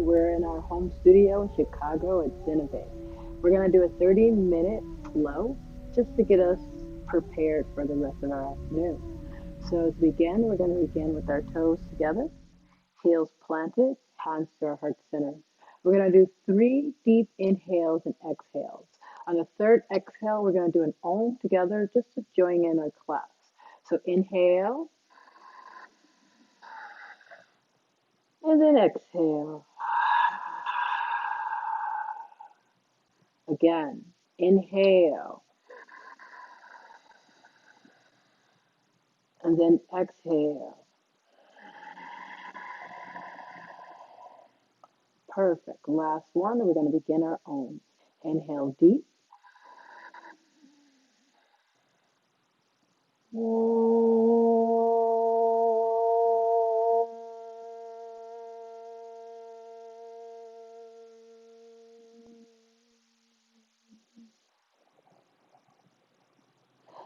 We're in our home studio in Chicago at Cinebay. We're going to do a 30-minute flow just to get us prepared for the rest of our afternoon. So as we begin, we're going to begin with our toes together, heels planted, hands to our heart center. We're going to do 3 deep inhales and exhales. On the third exhale, we're going to do an Om together just to join in our class. So inhale and then exhale. Again, inhale and then exhale. Perfect. Last one, we're going to begin our Om. Inhale deep.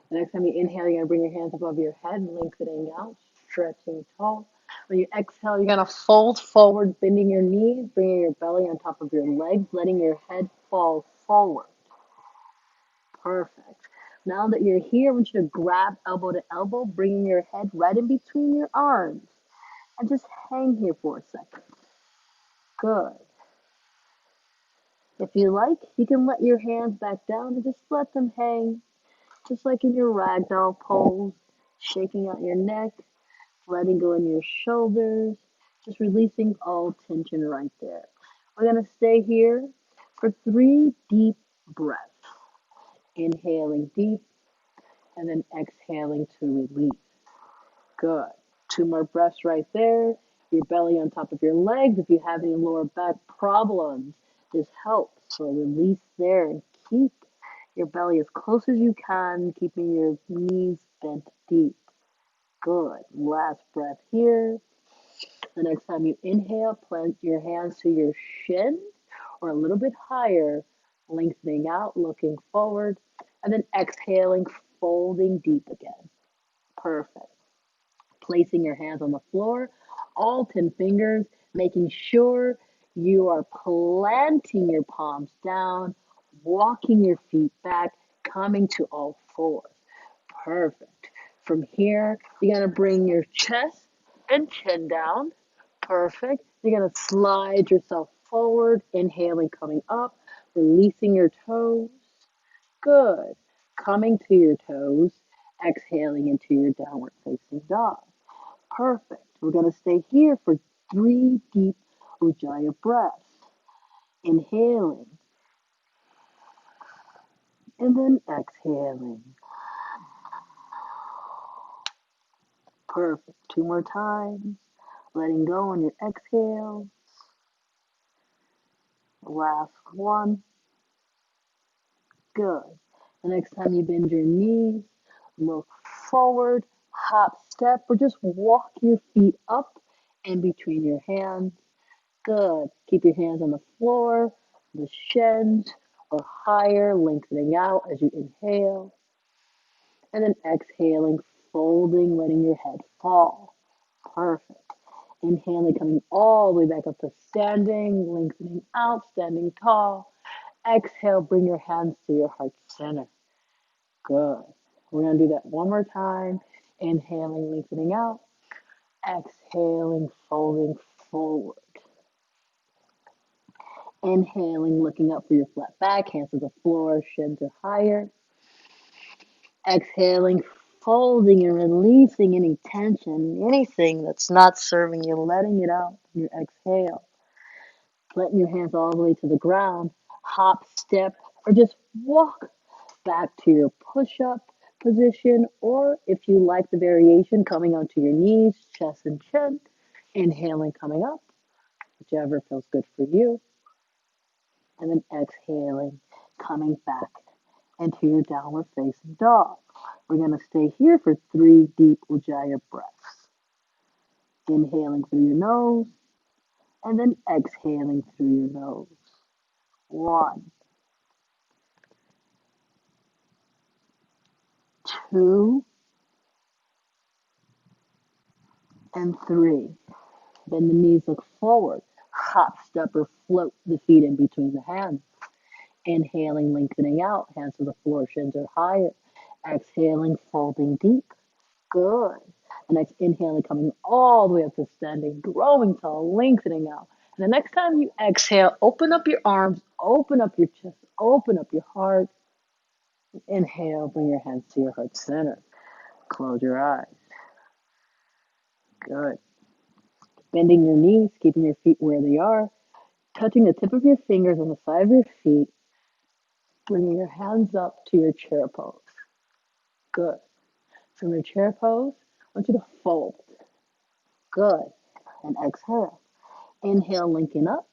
The next time you inhale, you're going to bring your hands above your head, lengthening out, stretching tall. When you exhale, you're going to fold forward, bending your knees, bringing your belly on top of your legs, letting your head fall forward. Perfect. Now that you're here, I want you to grab elbow to elbow, bringing your head right in between your arms, and just hang here for a second. Good. If you like, you can let your hands back down and just let them hang, just like in your ragdoll pose, shaking out your neck, letting go in your shoulders, just releasing all tension right there. We're going to stay here for 3 deep breaths. Inhaling deep and then exhaling to release. Good. 2 more breaths right there. Your belly on top of your legs. If you have any lower back problems, this helps. So release there and keep your belly as close as you can, keeping your knees bent deep. Good. Last breath here. The next time you inhale, plant your hands to your shin or a little bit higher, lengthening out, looking forward, and then exhaling, folding deep again. Perfect. Placing your hands on the floor, all 10 fingers, making sure you are planting your palms down, walking your feet back, coming to all fours. Perfect. From here, you're going to bring your chest and chin down. Perfect. You're going to slide yourself forward, inhaling, coming up, releasing your toes. Good. Coming to your toes, exhaling into your downward facing dog. Perfect. We're going to stay here for 3 deep Ujjayi breaths. Inhaling and then exhaling. Perfect. 2 more times. Letting go on your exhale. Last one. Good. The next time you bend your knees, look forward, hop, step, or just walk your feet up and between your hands. Good. Keep your hands on the floor, the shins, or higher, lengthening out as you inhale. And then exhaling, folding, letting your head fall. Perfect. Inhaling, coming all the way back up to standing, lengthening out, standing tall. Exhale, bring your hands to your heart center. Good. We're going to do that one more time. Inhaling, lengthening out. Exhaling, folding forward. Inhaling, looking up for your flat back, hands to the floor, shins are higher. Exhaling, folding and releasing any tension, anything that's not serving you, letting it out in your exhale. Letting your hands all the way to the ground, hop, step, or just walk back to your push-up position, or if you like the variation, coming onto your knees, chest and chin, inhaling, coming up, whichever feels good for you, and then exhaling, coming back into your downward facing dog. We're going to stay here for 3 deep Ujjayi breaths. Inhaling through your nose, and then exhaling through your nose. 1, 2, and 3. Bend the knees, look forward. hop, step, or float the feet in between the hands. Inhaling, lengthening out, hands to the floor, shins are higher. Exhaling, folding deep. Good. The next inhaling, coming all the way up to standing, growing tall, lengthening out. And the next time you exhale, open up your arms, open up your chest, open up your heart. Inhale, bring your hands to your heart center. Close your eyes. Good. Bending your knees, keeping your feet where they are, touching the tip of your fingers on the side of your feet, bringing your hands up to your chair pose. Good. From your chair pose, I want you to fold. Good. And exhale. Inhale, linking up.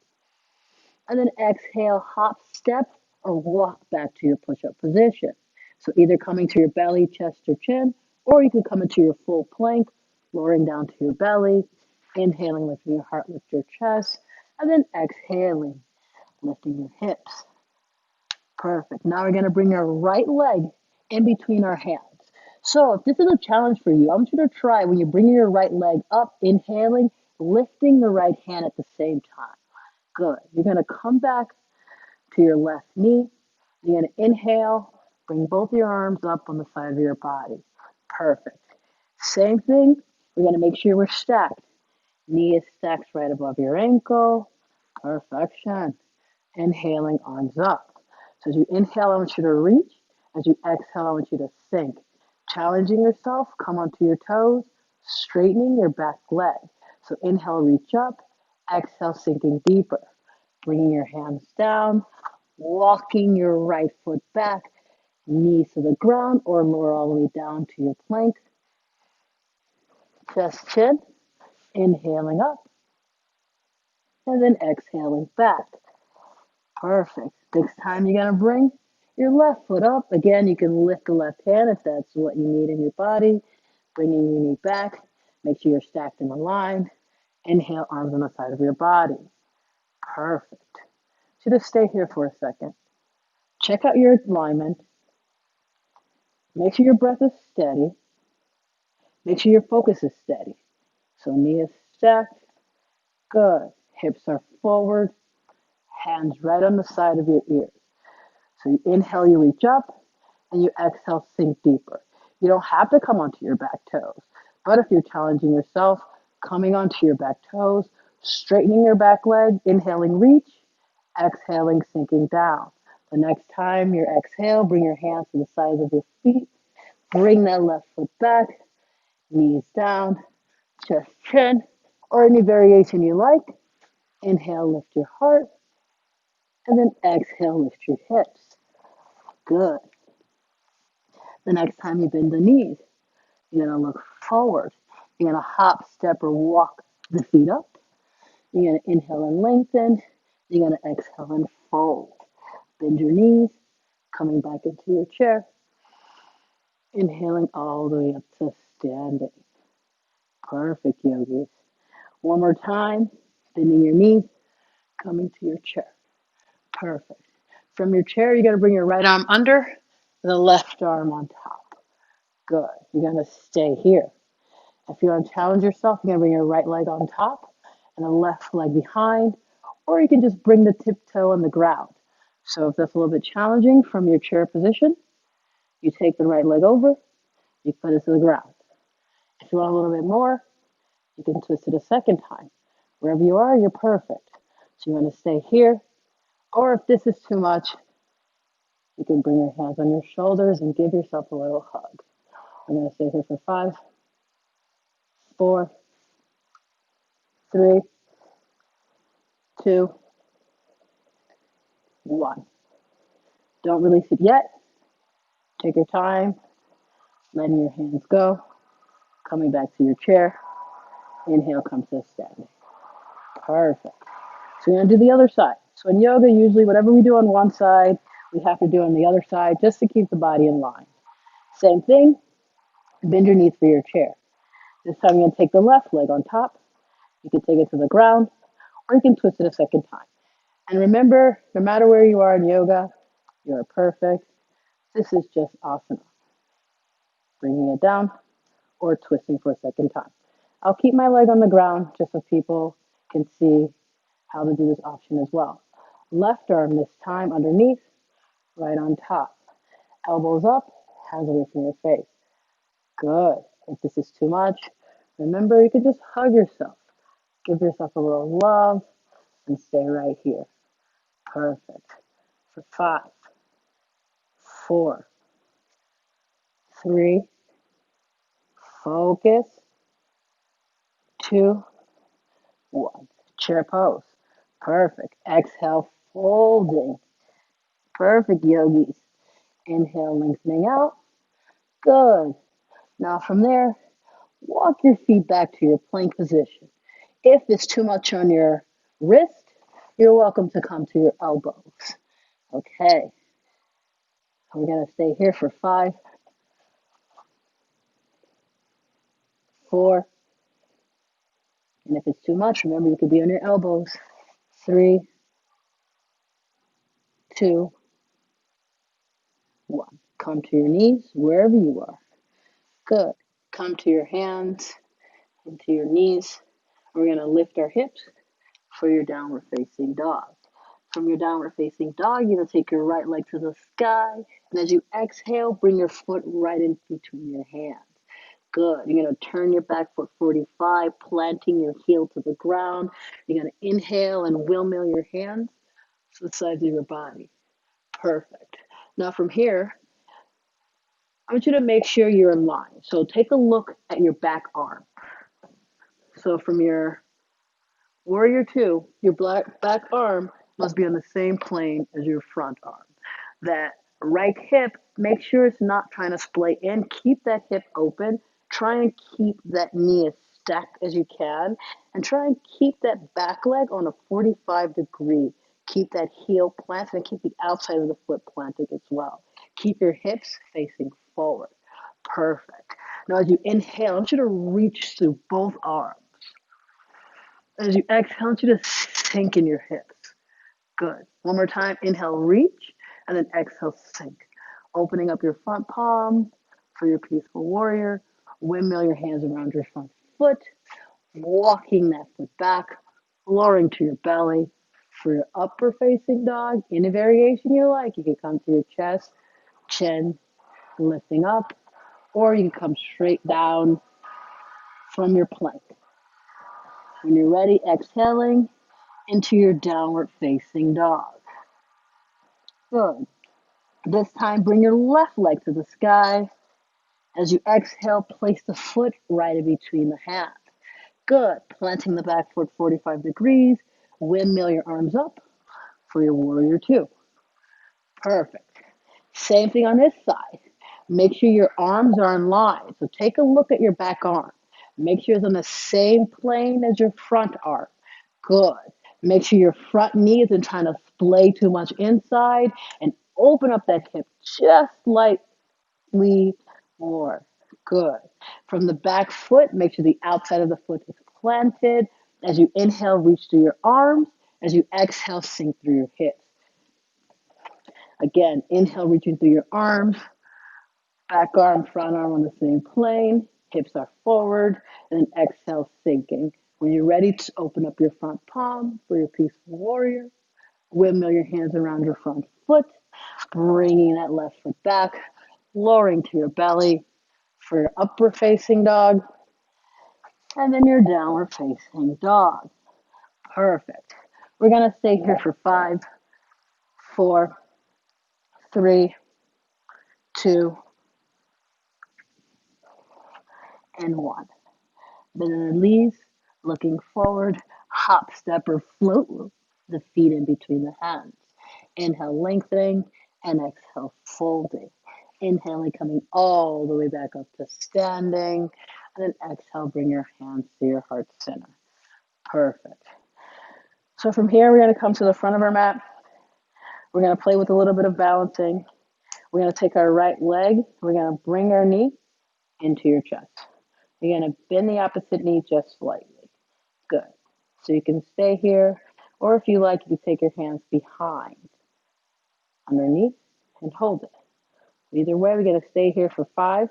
And then exhale, hop, step, or walk back to your push-up position. So either coming to your belly, chest, or chin, or you can come into your full plank, lowering down to your belly, inhaling, lifting your heart, lift your chest, and then exhaling, lifting your hips. Perfect. Now we're going to bring our right leg in between our hands. So if this is a challenge for you, I want you to try when you bring your right leg up, inhaling, lifting the right hand at the same time. Good. You're going to come back to your left knee. You're going to inhale, bring both your arms up on the side of your body. Perfect. Same thing. We're going to make sure we're stacked. Knee is stacked right above your ankle. Perfection. Inhaling, arms up. So as you inhale, I want you to reach. As you exhale, I want you to sink. Challenging yourself, come onto your toes, straightening your back leg. So inhale, reach up. Exhale, sinking deeper. Bringing your hands down, walking your right foot back, knees to the ground, or lower all the way down to your plank. Chest, chin. Inhaling up. And then exhaling back. Perfect. Next time you're going to bring your left foot up. Again, you can lift the left hand if that's what you need in your body. Bringing your knee back. Make sure you're stacked in a line. Inhale, arms on the side of your body. Perfect. So just stay here for a second. Check out your alignment. Make sure your breath is steady. Make sure your focus is steady. So knee is stacked. Good. Hips are forward. Hands right on the side of your ears. So you inhale, you reach up, and you exhale, sink deeper. You don't have to come onto your back toes. But if you're challenging yourself, coming onto your back toes, straightening your back leg, inhaling, reach, exhaling, sinking down. The next time you exhale, bring your hands to the sides of your feet. Bring that left foot back, knees down, chest, chin, or any variation you like. Inhale, lift your heart, and then exhale, lift your hips. Good. The next time you bend the knees, you're going to look forward. You're going to hop, step, or walk the feet up. You're going to inhale and lengthen. You're going to exhale and fold. Bend your knees, coming back into your chair. Inhaling all the way up to standing. Perfect, yogis. One more time, bending your knees, coming to your chair. Perfect. From your chair, you're going to bring your right arm under and the left arm on top. Good. You're going to stay here. If you want to challenge yourself, you're going to bring your right leg on top and the left leg behind, or you can just bring the tiptoe on the ground. So if that's a little bit challenging from your chair position, you take the right leg over, you put it to the ground. If you want a little bit more, you can twist it a second time. Wherever you are, you're perfect. So you want to stay here, or if this is too much, you can bring your hands on your shoulders and give yourself a little hug. I'm going to stay here for 5, 4, 3, 2, 1. Don't release it yet. Take your time, letting your hands go, coming back to your chair. Inhale, come to standing. Perfect. So we're going to do the other side. So in yoga, usually whatever we do on one side, we have to do on the other side just to keep the body in line. Same thing, bend your knees for your chair. This time you're going to take the left leg on top. You can take it to the ground, or you can twist it a second time. And remember, no matter where you are in yoga, you're perfect. This is just asana. Bringing it down or twisting for a second time. I'll keep my leg on the ground just so people can see how to do this option as well. Left arm this time underneath, right on top. Elbows up, hands away from your face. Good. If this is too much, remember you can just hug yourself. Give yourself a little love and stay right here. Perfect. For 5, 4, 3, focus, 2, 1. Chair pose. Perfect. Exhale, folding. Perfect, yogis. Inhale, lengthening out. Good. Now from there, walk your feet back to your plank position. If it's too much on your wrist, you're welcome to come to your elbows. Okay. We're going to stay here for 5, 4, and if it's too much, remember you could be on your elbows. 3, 2, 1. Come to your knees wherever you are. Good. Come to your hands into your knees. We're going to lift our hips for your downward facing dog. From your downward facing dog, you're going to take your right leg to the sky. And as you exhale, bring your foot right in between your hands. Good. You're going to turn your back foot 45, planting your heel to the ground. You're going to inhale and windmill your hands to the sides of your body. Perfect. Now from here, I want you to make sure you're in line. So take a look at your back arm. So from your Warrior 2, your back arm must be on the same plane as your front arm. That right hip, make sure it's not trying to splay in. Keep that hip open. Try and keep that knee as stacked as you can. And try and keep that back leg on a 45 degree. Keep that heel planted and keep the outside of the foot planted as well. Keep your hips facing forward. Perfect. Now as you inhale, I want you to reach through both arms. As you exhale, I want you to sink in your hips. Good. One more time. Inhale, reach, and then exhale, sink. Opening up your front palm for your peaceful warrior. Windmill your hands around your front foot. Walking that foot back, lowering to your belly. For your upper facing dog, any variation you like, you can come to your chest, chin, lifting up, or you can come straight down from your plank. When you're ready, exhaling into your downward facing dog. Good. This time, bring your left leg to the sky. As you exhale, place the foot right in between the hands. Good. Planting the back foot 45 degrees. Windmill your arms up for your warrior 2. Perfect. Same thing on this side. Make sure your arms are in line. So take a look at your back arm. Make sure it's on the same plane as your front arm. Good. Make sure your front knee isn't trying to splay too much inside, and open up that hip just slightly more. Good. From the back foot, make sure the outside of the foot is planted. As you inhale, reach through your arms. As you exhale, sink through your hips. Again, inhale, reaching through your arms. Back arm, front arm on the same plane. Hips are forward. And then exhale, sinking. When you're ready to open up your front palm for your peaceful warrior, windmill your hands around your front foot, bringing that left foot back, lowering to your belly for your upward facing dog, and then your downward facing dog. Perfect. We're going to stay here for 5, 4, 3, 2, and 1. Then release, looking forward, hop, step, or float the feet in between the hands. Inhale, lengthening, and exhale, folding. Inhaling, coming all the way back up to standing. And then exhale, bring your hands to your heart center. Perfect. So from here, we're going to come to the front of our mat. We're going to play with a little bit of balancing. We're going to take our right leg. We're going to bring our knee into your chest. You're going to bend the opposite knee just slightly. Good. So you can stay here, or if you like, you can take your hands behind, underneath, and hold it. Either way, we're going to stay here for 5,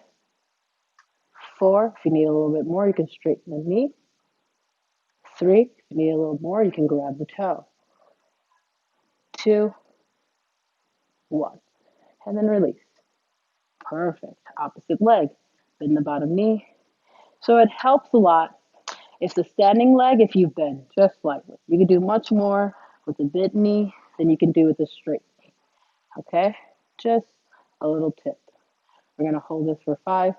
4. If you need a little bit more, you can straighten the knee. 3. If you need a little more, you can grab the toe. 2, 1. And then release. Perfect. Opposite leg. Bend the bottom knee. So it helps a lot. It's the standing leg if you bend just slightly. You can do much more with the bent knee than you can do with the straight knee. Okay? Just a little tip. We're going to hold this for 5,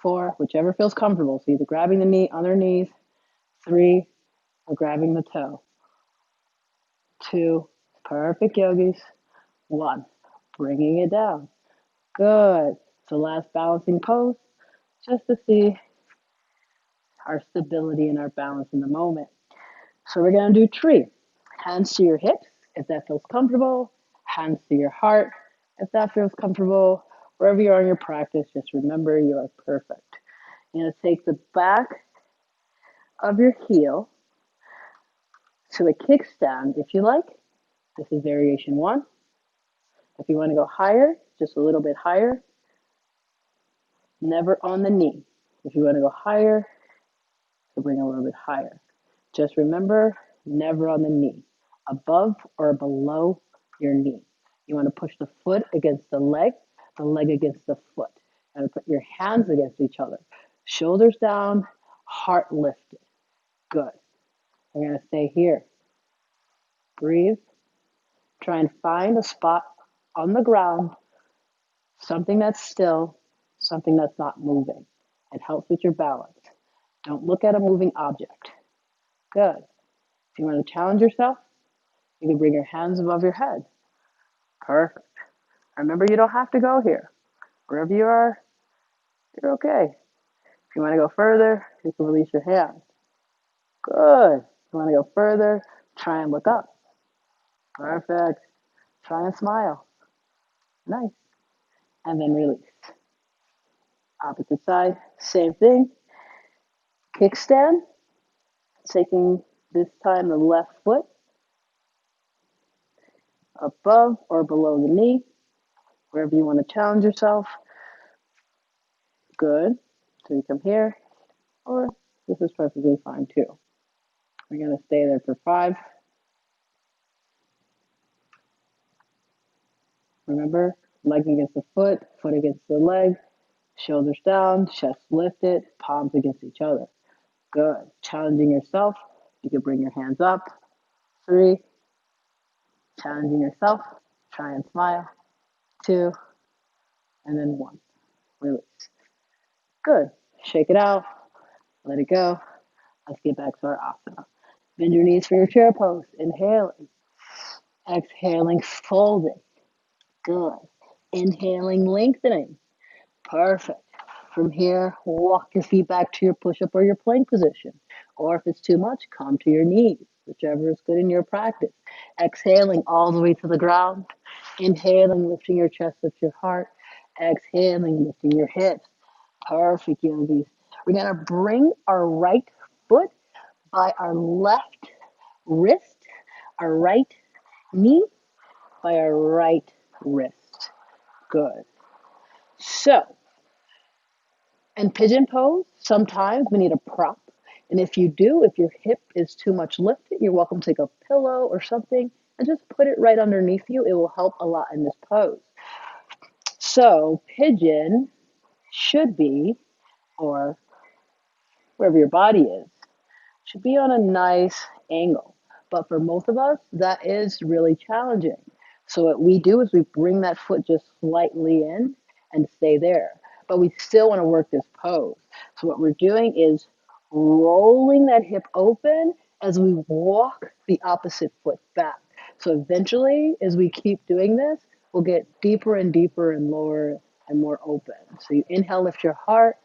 4, whichever feels comfortable. So either grabbing the knee, on their knees, 3, or grabbing the toe. 2, perfect yogis. 1, bringing it down. Good. So last balancing pose, just to see our stability and our balance in the moment. So we're going to do tree. Hands to your hips, if that feels comfortable. Hands to your heart, if that feels comfortable. Wherever you are in your practice, just remember you are perfect. You're going to take the back of your heel to a kickstand, if you like. This is variation 1. If you want to go higher, just a little bit higher. Never on the knee. If you want to go higher, so bring a little bit higher. Just remember, never on the knee. Above or below your knee. You want to push the foot against the leg against the foot. And put your hands against each other. Shoulders down, heart lifted. Good. We're going to stay here. Breathe. Try and find a spot on the ground, something that's still, something that's not moving. It helps with your balance. Don't look at a moving object. Good. If you want to challenge yourself, you can bring your hands above your head. Perfect. Remember, you don't have to go here. Wherever you are, you're okay. If you want to go further, you can release your hands. Good. If you want to go further, try and look up. Perfect. Try and smile. Nice. And then release. Opposite side, same thing. Kickstand. Taking this time the left foot above or below the knee, wherever you want to challenge yourself. Good. So you come here, or this is perfectly fine too. We're going to stay there for 5. Remember, leg against the foot against the leg, shoulders down, chest lifted, palms against each other. Good. Challenging yourself, you can bring your hands up. 3. Challenging yourself, try and smile. 2, and then 1. Release. Good. Shake it out. Let it go. Let's get back to our asana. Bend your knees for your chair pose. Inhaling. Exhaling, folding. Good. Inhaling, lengthening. Perfect. From here, walk your feet back to your push-up or your plank position. Or if it's too much, come to your knees, whichever is good in your practice. Exhaling all the way to the ground. Inhaling, lifting your chest, lift your heart. Exhaling, lifting your hips. Perfect, yogis. We're going to bring our right foot by our left wrist, our right knee by our right wrist. Good. So, in pigeon pose, sometimes we need a prop. And if you do, if your hip is too much lifted, you're welcome to take a pillow or something and just put it right underneath you. It will help a lot in this pose. So, pigeon should be, or wherever your body is, should be on a nice angle. But for most of us, that is really challenging. So what we do is we bring that foot just slightly in and stay there. But we still want to work this pose. So what we're doing is rolling that hip open as we walk the opposite foot back. So eventually, as we keep doing this, we'll get deeper and deeper and lower and more open. So you inhale, lift your heart,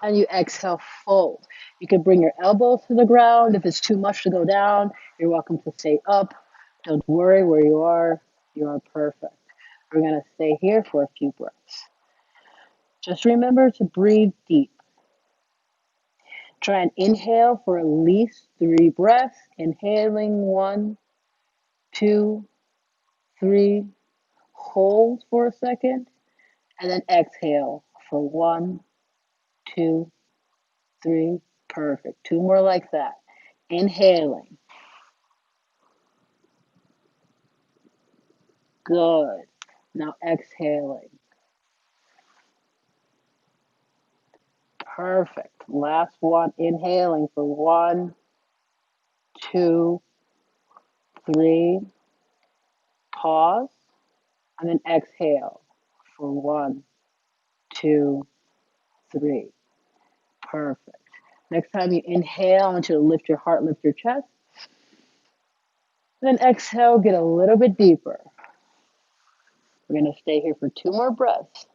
and you exhale, fold. You can bring your elbows to the ground. If it's too much to go down, you're welcome to stay up. Don't worry where you are. You are perfect. We're going to stay here for a few breaths. Just remember to breathe deep. Try and inhale for at least 3 breaths. Inhaling 1, 2, 3. Hold for a second. And then exhale for 1, 2, 3. Perfect. 2 more like that. Inhaling. Good. Now exhaling. Perfect. Last one. Inhaling for 1, 2, 3. Pause. And then exhale for 1, 2, 3. Perfect. Next time you inhale, I want you to lift your heart, lift your chest. Then exhale, get a little bit deeper. We're going to stay here for 2 more breaths.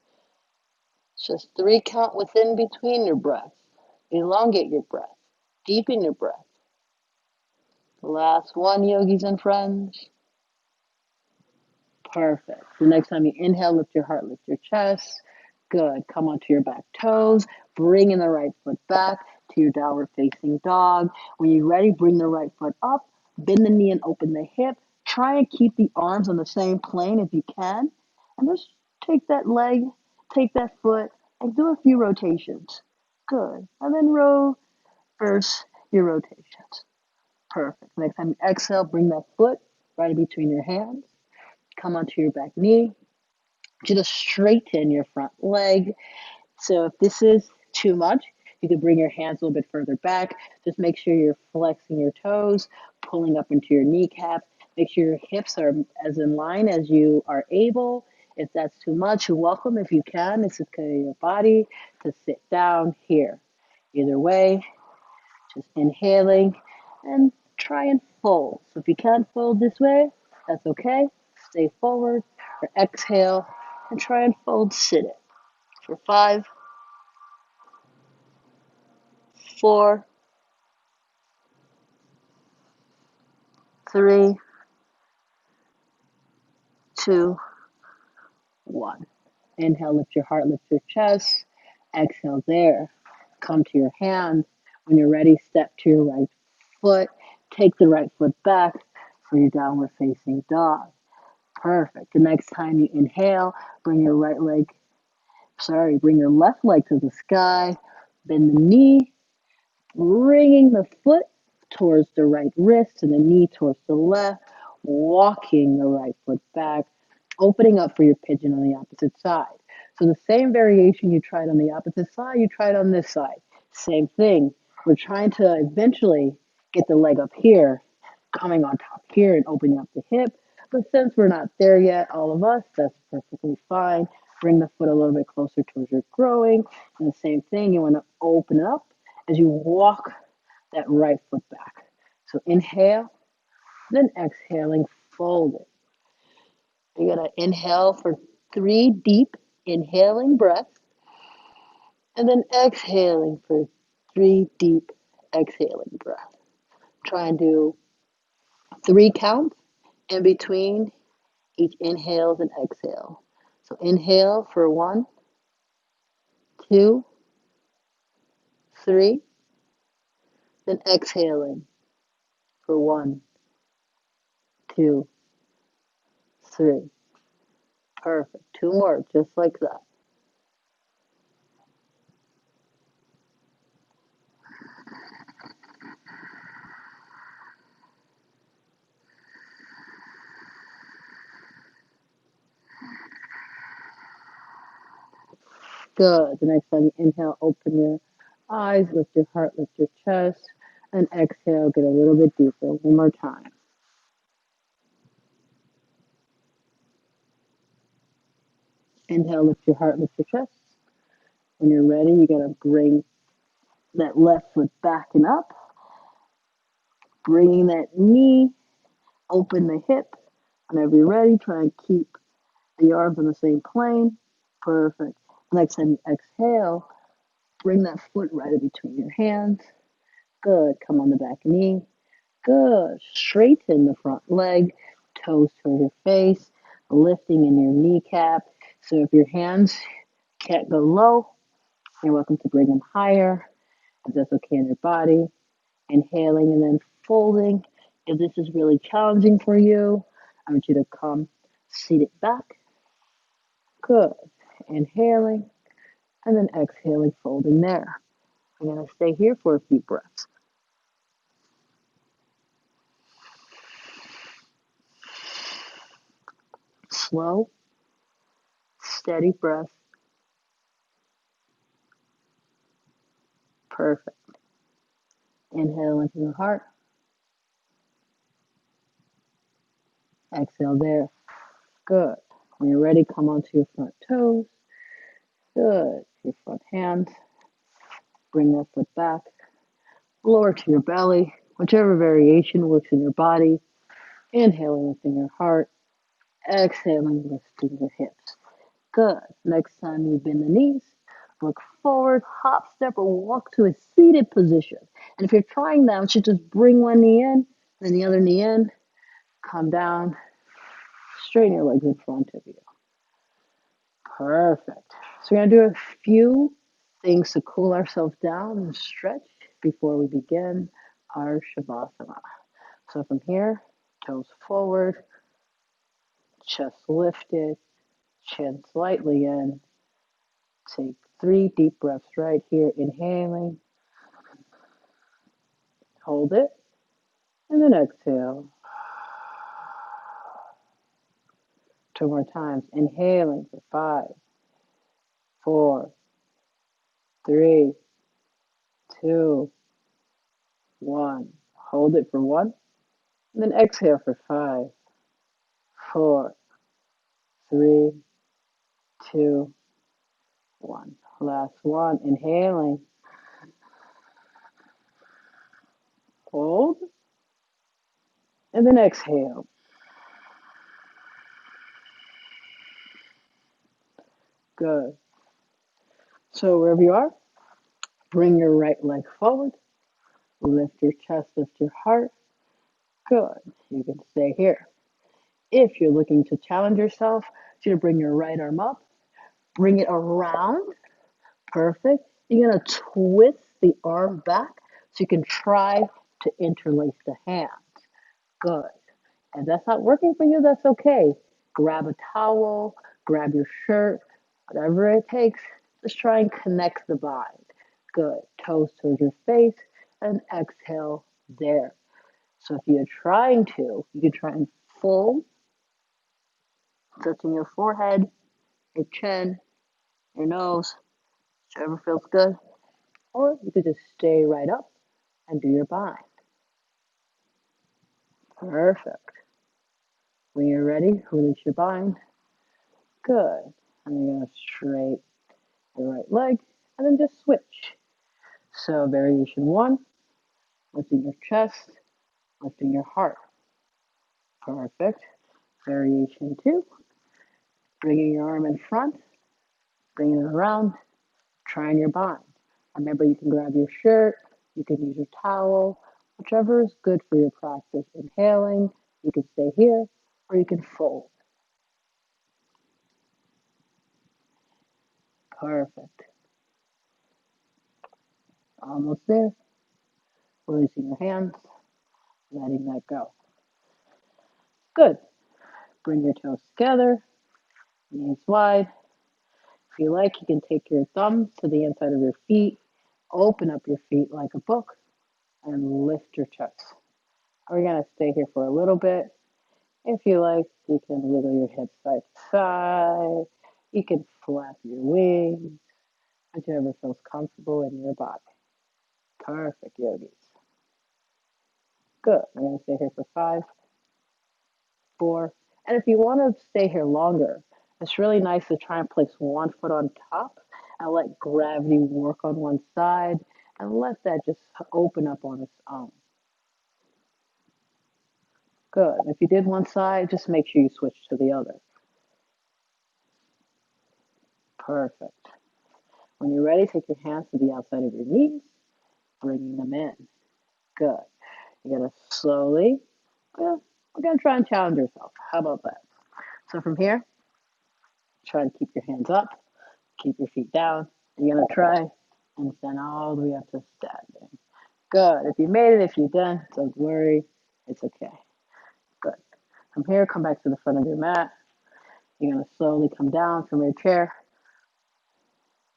It's just 3 count within between your breaths. Elongate your breath. Deepen your breath. Last one, yogis and friends. Perfect. The next time you inhale, lift your heart, lift your chest. Good. Come onto your back toes. Bring in the right foot back to your downward facing dog. When you're ready, bring the right foot up. Bend the knee and open the hip. Try and keep the arms on the same plane if you can. And just take that leg, take that foot, and do a few rotations. Good. And then reverse your rotations. Perfect. Next time you exhale, bring that foot right in between your hands. Come onto your back knee. Just straighten your front leg. So if this is too much, you can bring your hands a little bit further back. Just make sure you're flexing your toes, pulling up into your kneecap. Make sure your hips are as in line as you are able. If that's too much, you're welcome. If you can, this is kind of your body to sit down here. Either way, just inhaling and try and fold. So if you can't fold this way, that's okay. Stay forward or exhale and try and fold sit it for 5, 4, 3, 2, 1. Inhale, lift your heart, lift your chest. Exhale there. Come to your hands. When you're ready, step to your right foot. Take the right foot back for your downward facing dog. Perfect. The next time you inhale, bring your bring your left leg to the sky. Bend the knee, bringing the foot towards the right wrist and the knee towards the left, walking the right foot back, opening up for your pigeon on the opposite side. So the same variation you tried on the opposite side, you tried on this side. Same thing. We're trying to eventually get the leg up here, coming on top here and opening up the hip. But since we're not there yet, all of us, that's perfectly fine. Bring the foot a little bit closer towards your growing. And the same thing, you want to open it up as you walk that right foot back. So inhale, then exhaling, fold it. You're going to inhale for 3 deep inhaling breaths, and then exhaling for 3 deep exhaling breaths. Try and do 3 counts in between each inhales and exhale. So inhale for 1, 2, 3, then exhaling for 1, 2, 3. Perfect. 2 more, just like that. Good. The next time you inhale, open your eyes, lift your heart, lift your chest, and exhale, get a little bit deeper. One more time. Inhale, lift your heart, lift your chest. When you're ready, you're going to bring that left foot back and up, bringing that knee, open the hip. Whenever you're ready, try and keep the arms on the same plane. Perfect. Next time you exhale, bring that foot right in between your hands. Good. Come on the back knee. Good. Straighten the front leg, toes toward your face, lifting in your kneecap. So if your hands can't go low, you're welcome to bring them higher, if that's okay in your body. Inhaling and then folding. If this is really challenging for you, I want you to come seat it back. Good. Inhaling and then exhaling, folding there. I'm going to stay here for a few breaths. Slow, steady breath. Perfect. Inhale into your heart. Exhale there. Good. When you're ready, come onto your front toes. Good. Your front hands. Bring that foot back. Lower to your belly. Whichever variation works in your body. Inhaling within your heart. Exhaling, lifting your hips. Good. Next time you bend the knees, look forward, hop, step, or walk to a seated position. And if you're trying that, you should just bring one knee in, then the other knee in, come down, straighten your legs in front of you. Perfect. So we're going to do a few things to cool ourselves down and stretch before we begin our Shavasana. So from here, toes forward, chest lifted, chin slightly in. Take 3 deep breaths right here, inhaling. Hold it, and then exhale. 2 more times. Inhaling for 5, 4, 3, 2, 1. Hold it for 1, and then exhale for 5, 4, 3, 2, 1. Last one. Inhaling. Hold, and then exhale. Good. So wherever you are, bring your right leg forward. Lift your chest, lift your heart. Good. You can stay here. If you're looking to challenge yourself, you're going to bring your right arm up, bring it around. Perfect. You're going to twist the arm back so you can try to interlace the hands. Good. If that's not working for you, that's okay. Grab a towel, grab your shirt, whatever it takes. Just try and connect the bind. Good. Toes towards your face and exhale there. So if you're trying to, you can try and fold, touching your forehead, your chin, your nose, whichever feels good. Or you could just stay right up and do your bind. Perfect. When you're ready, release your bind. Good. And you're going to straight your right leg and then just switch. So variation 1, lifting your chest, lifting your heart. Perfect. Variation 2, bringing your arm in front, bringing it around, trying your bind. Remember, you can grab your shirt, you can use your towel, whichever is good for your practice. Inhaling, you can stay here, or you can fold. Perfect. Almost there. Releasing your hands, letting that go. Good. Bring your toes together, knees wide. If you like, you can take your thumbs to the inside of your feet, open up your feet like a book, and lift your chest. We're going to stay here for a little bit. If you like, you can wiggle your hips side to side. You can flap your wings, whichever feels comfortable in your body. Perfect, yogis. Good. We're going to stay here for 5, 4. And if you want to stay here longer, it's really nice to try and place one foot on top and let gravity work on one side and let that just open up on its own. Good. If you did one side, just make sure you switch to the other. Perfect. When you're ready, take your hands to the outside of your knees, bringing them in. Good. You're going to slowly, we're going to try and challenge yourself. How about that? So from here, try to keep your hands up, keep your feet down. You're going to try and stand all the way up to standing. Good. If you made it, if you didn't, don't worry. It's okay. Good. From here, come back to the front of your mat. You're going to slowly come down from your chair.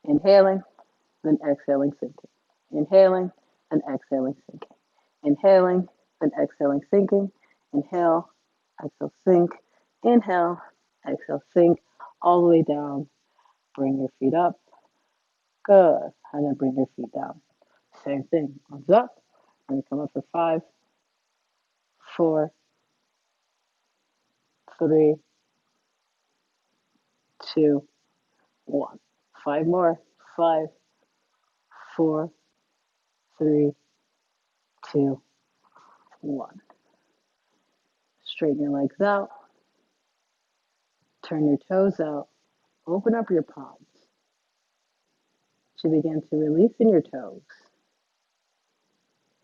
Inhaling, then exhaling, sinking. Inhaling, and exhaling, sinking. Inhaling, then exhaling, sinking. Inhale, exhale, sink. Inhale, Exhale, sink all the way down. Bring your feet up. Good. And then bring your feet down. Same thing. Arms up. And you come up for 5, 4, 3, 2, 1. 5 more. 5, 4, 3, 2, 1. Straighten your legs out. Turn your toes out. Open up your palms. To begin to release in your toes.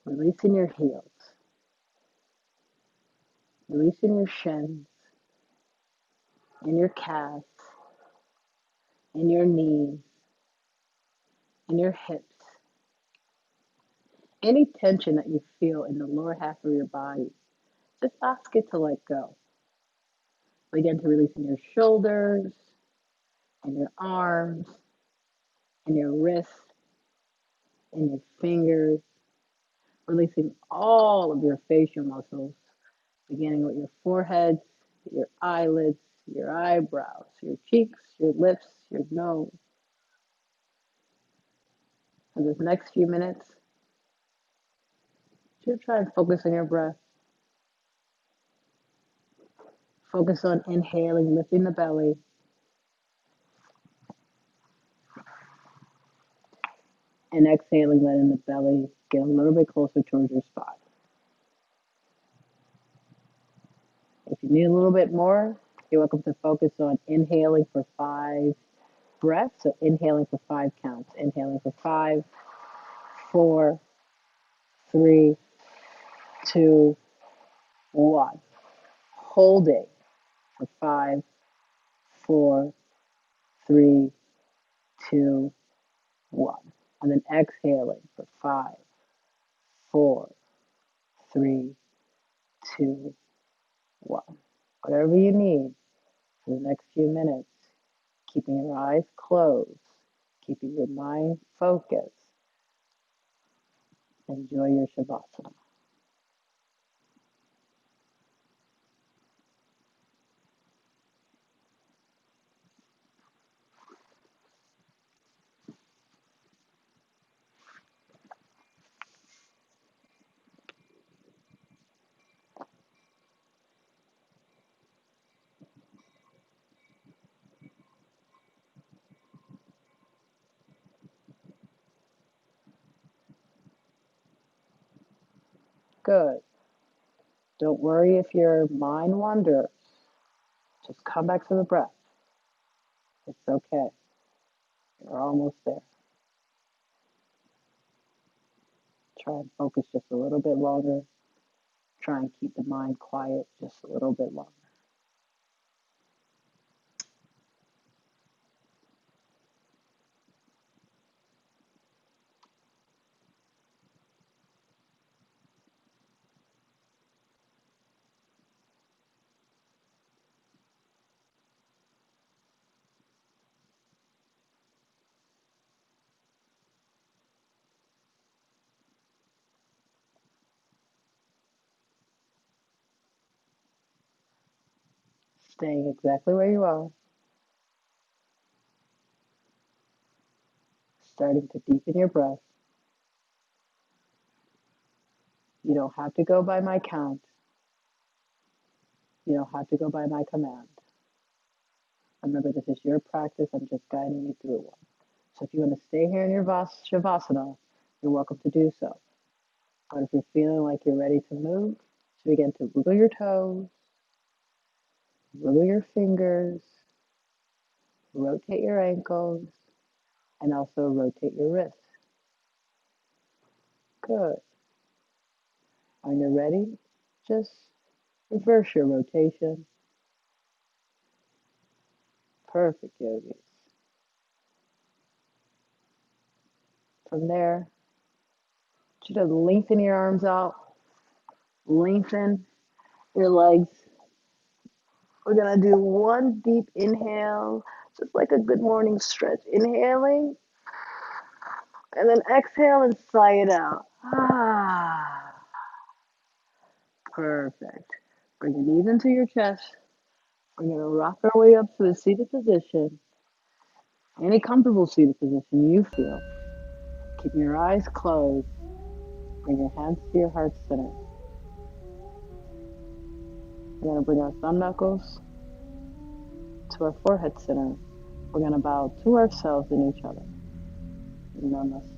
Release in your heels. Release in your shins. In your calves. In your knees. In your hips. Any tension that you feel in the lower half of your body, just ask it to let go. Begin to release in your shoulders, and your arms, and your wrists, and your fingers, releasing all of your facial muscles, beginning with your forehead, your eyelids, your eyebrows, your cheeks, your lips, your nose. For this next few minutes, just try and focus on your breath. Focus on inhaling, lifting the belly, and exhaling, letting the belly get a little bit closer towards your spine. If you need a little bit more, you're welcome to focus on inhaling for 5 breaths. So inhaling for 5 counts. Inhaling for 5, 4, 3, 2, 1. Holding for 5, 4, 3, 2, 1. And then exhaling for 5, 4, 3, 2, 1. Whatever you need for the next few minutes, keeping your eyes closed, keeping your mind focused. Enjoy your Shavasana. Good. Don't worry if your mind wanders. Just come back to the breath. It's okay. You're almost there. Try and focus just a little bit longer. Try and keep the mind quiet just a little bit longer. Staying exactly where you are. Starting to deepen your breath. You don't have to go by my count. You don't have to go by my command. Remember, this is your practice. I'm just guiding you through one. So if you want to stay here in your Shavasana, you're welcome to do so. But if you're feeling like you're ready to move, so begin to wiggle your toes, wiggle your fingers, rotate your ankles, and also rotate your wrists. Good. When you're ready, just reverse your rotation. Perfect, yogis. From there, just lengthen your arms out, lengthen your legs. We're gonna do one deep inhale, just like a good morning stretch. Inhaling, and then exhale and sigh it out. Ah, perfect. Bring your knees into your chest We're going to rock our way up to a seated position, any comfortable seated position you feel. Keeping your eyes closed. Bring your hands to your heart center. We're going to bring our thumb knuckles to our forehead center. We're going to bow to ourselves and each other. Namaste.